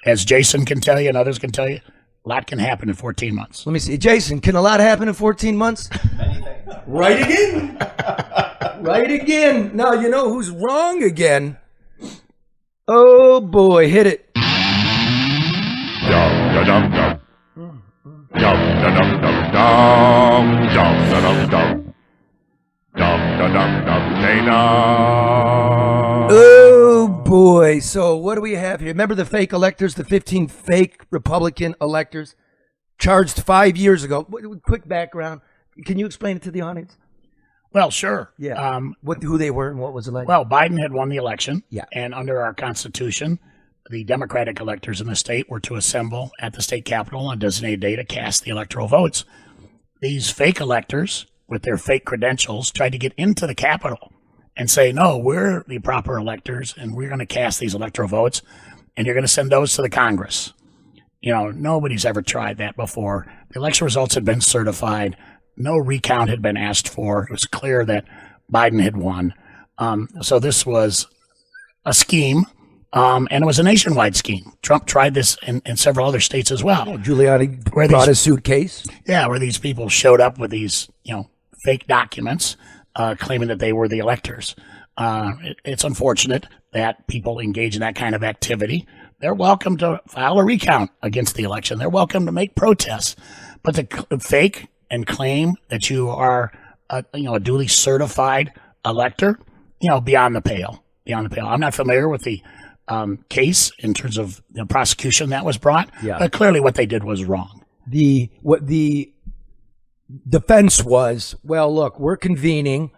as Jason can tell you and others can tell you, a lot can happen in 14 months. Let me see. Jason, can a lot happen in 14 months? Right again. Right again. Now, you know who's wrong again? Oh, boy. Hit it. Dum-da-dum-dum. Dum-da-dum-dum-dum. Dum-da-dum-dum. Dum-da-dum-dum. Dana. Oh, boy. So what do we have here? Remember the fake electors, the 15 fake Republican electors charged 5 years ago? Quick background. Can you explain it to the audience? Well, sure. Yeah. Who they were and what was elected? Well, Biden had won the election. Yeah. And under our Constitution, the Democratic electors in the state were to assemble at the state capitol on a designated day to cast the electoral votes. These fake electors, with their fake credentials, tried to get into the Capitol and say, no, we're the proper electors, and we're going to cast these electoral votes, and you're going to send those to the Congress. You know, nobody's ever tried that before. The election results had been certified. No recount had been asked for. It was clear that Biden had won. So this was a scheme, and it was a nationwide scheme. Trump tried this in several other states as well. Yeah, Giuliani brought a suitcase. Yeah, where these people showed up with these, fake documents claiming that they were the electors. It's unfortunate that people engage in that kind of activity. They're welcome to file a recount against the election. They're welcome to make protests. But to fake and claim that you are a duly certified elector, beyond the pale. Beyond the pale. I'm not familiar with the case in terms of the prosecution that was brought, but clearly what they did was wrong. What the defense was, well, look, we're convening,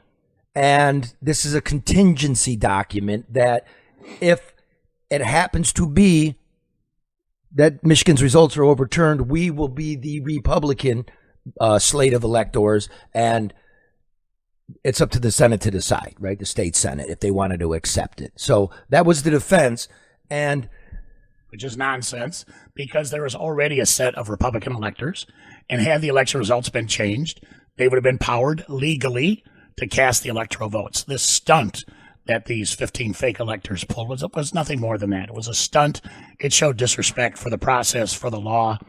and this is a contingency document that if it happens to be that Michigan's results are overturned, we will be the Republican slate of electors, and it's up to the Senate to decide, right? The state Senate, if they wanted to accept it. So that was the defense, and which is nonsense, because there was already a set of Republican electors, and had the election results been changed, they would have been powered legally to cast the electoral votes. This stunt that these 15 fake electors pulled was nothing more than that. It was a stunt. It showed disrespect for the process, for the law,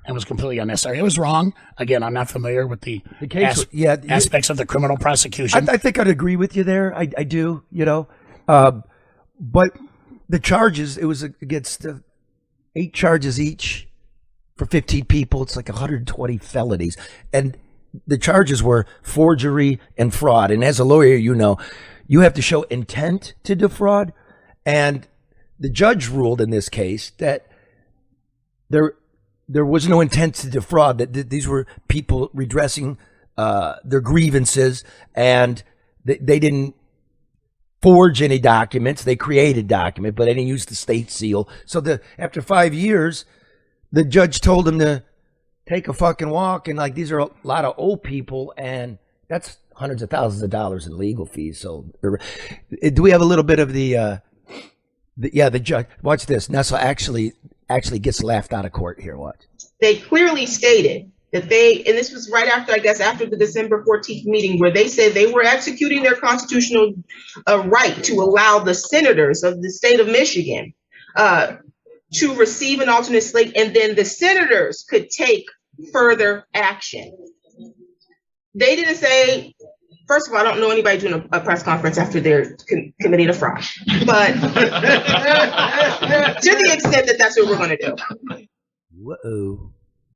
and was completely unnecessary. It was wrong. Again, I'm not familiar with the case, aspects of the criminal prosecution. I think I'd agree with you there. I do, but the charges, it was against 8 charges each for 15 people. It's like 120 felonies. And the charges were forgery and fraud. And as a lawyer, you have to show intent to defraud. And the judge ruled in this case that there was no intent to defraud, that these were people redressing their grievances, and they didn't forge any documents. They created documents, but they didn't use the state seal. So after 5 years, the judge told them to take a fucking walk, and these are a lot of old people, and that's hundreds of thousands of dollars in legal fees. So do we have a little bit of the judge? Watch this. Nessel actually gets laughed out of court here. Watch. They clearly stated that and this was right after, I guess, after the December 14th meeting, where they said they were executing their constitutional right to allow the senators of the state of Michigan to receive an alternate slate, and then the senators could take further action. They didn't say, first of all, I don't know anybody doing a press conference after they're committing a fraud, but to the extent that that's what we're going to do. Whoa.